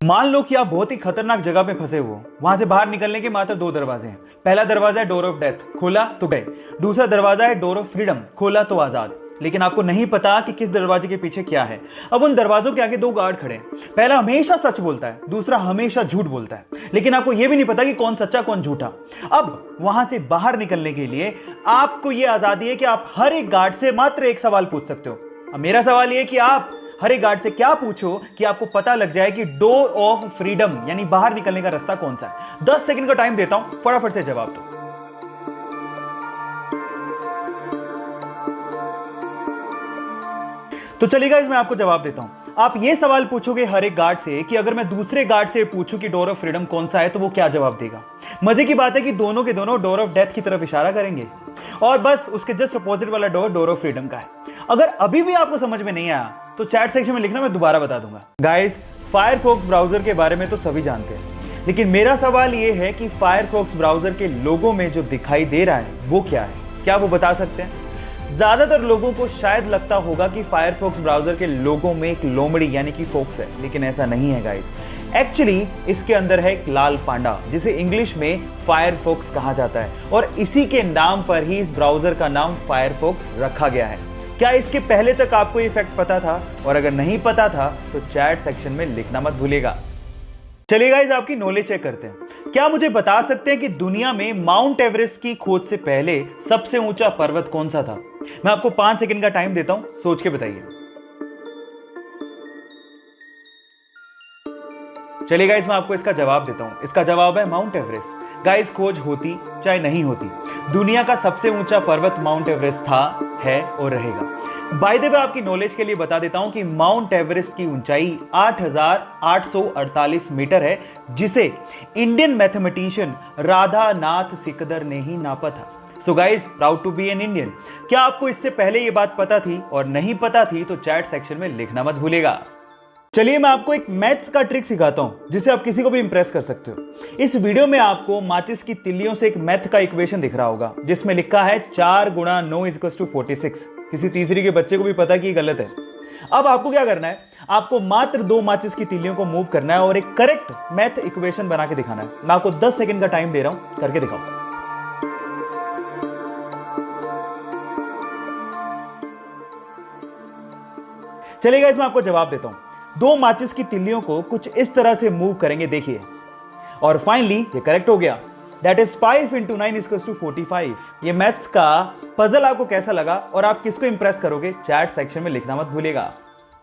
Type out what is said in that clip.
मान लो कि आप बहुत ही खतरनाक जगह पे फंसे हो। वहां से बाहर निकलने के मात्र दो दरवाजे हैं। पहला दरवाजा है डोर ऑफ डेथ, खोला तो गए। दूसरा दरवाजा है डोर ऑफ फ्रीडम, खोला तो आजाद। लेकिन आपको नहीं पता कि किस दरवाजे के पीछे क्या है। अब उन दरवाजों के आगे दो गार्ड खड़े हैं। पहला हमेशा सच बोलता है, दूसरा हमेशा झूठ बोलता है। लेकिन आपको यह भी नहीं पता कि कौन सच्चा कौन झूठा। अब वहां से बाहर निकलने के लिए आपको यह आजादी है कि आप हर एक गार्ड से मात्र एक सवाल पूछ सकते हो। अब मेरा सवाल यह है कि आप हर एक गार्ड से क्या पूछो कि आपको पता लग जाए कि डोर ऑफ फ्रीडम यानी बाहर निकलने का रास्ता कौन सा है। 10 सेकंड का टाइम देता हूं, फटाफट से जवाब दो। तो चलिए गाइस, मैं आपको जवाब देता हूं। आप ये सवाल पूछोगे हर एक गार्ड से कि अगर मैं दूसरे गार्ड से पूछूं कि डोर ऑफ फ्रीडम कौन सा है तो वो क्या जवाब देगा। मजे की बात है कि दोनों के दोनों डोर ऑफ डेथ की तरफ इशारा करेंगे और बस उसके जस्ट अपोजिट वाला डोर ऑफ फ्रीडम का है। अगर अभी भी आपको समझ में नहीं आया तो चैट सेक्शन में लिखना, मैं दोबारा बता दूंगा। गाइस, फायरफॉक्स ब्राउजर के बारे में तो सभी जानते हैं, लेकिन मेरा सवाल यह है कि फायरफॉक्स ब्राउजर के लोगो में जो दिखाई दे रहा है वो क्या है? क्या वो बता सकते हैं? ज्यादातर लोगों को शायद लगता होगा कि फायरफॉक्स ब्राउजर के लोगो में एक लोमड़ी यानी कि फॉक्स है, लेकिन ऐसा नहीं है गाइस। एक्चुअली इसके अंदर है एक लाल पांडा, जिसे इंग्लिश में फायरफॉक्स कहा जाता है और इसी के नाम पर ही इस ब्राउजर का नाम फायरफॉक्स रखा गया है। क्या इसके पहले तक आपको ये फैक्ट पता था? और अगर नहीं पता था तो चैट सेक्शन में लिखना मत भूलिएगा। चलिए गाइस, आपकी नॉलेज चेक करते हैं। क्या मुझे बता सकते हैं कि दुनिया में माउंट एवरेस्ट की खोज से पहले सबसे ऊंचा पर्वत कौन सा था? मैं आपको 5 सेकंड का टाइम देता हूं, सोच के बताइए। चलिए गाइस, मैं आपको इसका जवाब देता हूं। इसका जवाब है माउंट एवरेस्ट। गाइस, खोज होती चाहे नहीं होती, दुनिया का सबसे ऊंचा पर्वत माउंट एवरेस्ट था, है और रहेगा। बाय द वे, आपकी नॉलेज के लिए बता देता हूं कि माउंट एवरेस्ट की ऊंचाई 8,848 मीटर है, जिसे इंडियन मैथमेटिशियन राधानाथ सिकदर ने ही नापा था। So guys, proud to be an Indian. क्या आपको इससे पहले ये बात पता थी? और नहीं पता थी तो चैट सेक्शन में लिखना मत भूलिएगा। चलिए, मैं आपको एक मैथ्स का ट्रिक सिखाता हूं जिससे आप किसी को भी इंप्रेस कर सकते हो। इस वीडियो में आपको माचिस की तिल्लियों से एक मैथ का इक्वेशन दिख रहा होगा जिसमें लिखा है 4 गुणा 9 = 46। किसी तीसरी के बच्चे को भी पता कि ये गलत है। अब आपको क्या करना है? आपको मात्र 2 माचिस की तिल्लियों को मूव करना है और एक करेक्ट मैथ इक्वेशन बना के दिखाना है। मैं आपको 10 सेकंड का टाइम दे रहा हूं, करके दिखाओ। चलिए गाइस, मैं आपको जवाब देता हूं। 2 माचिस की तिल्लियों को कुछ इस तरह से मूव करेंगे, देखिए, और फाइनली ये करेक्ट हो गया। That is 5 × 9 = 45। ये मैथ्स का पजल आपको कैसा लगा और आप किसको इंप्रेस करोगे? चैट सेक्शन में लिखना मत भूलिएगा।